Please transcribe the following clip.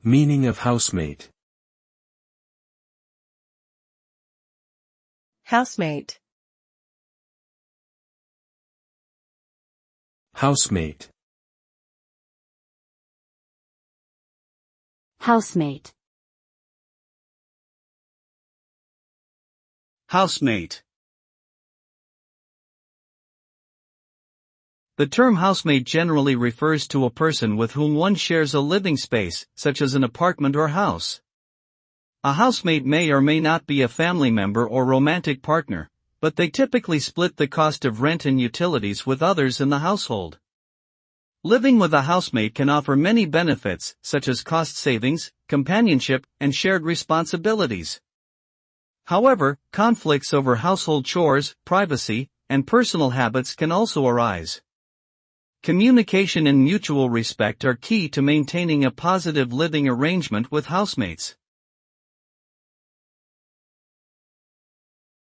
Meaning of housemate. Housemate. Housemate. Housemate. Housemate. The term housemate generally refers to a person with whom one shares a living space, such as an apartment or house. A housemate may or may not be a family member or romantic partner, but they typically split the cost of rent and utilities with others in the household. Living with a housemate can offer many benefits, such as cost savings, companionship, and shared responsibilities. However, conflicts over household chores, privacy, and personal habits can also arise. Communication and mutual respect are key to maintaining a positive living arrangement with housemates.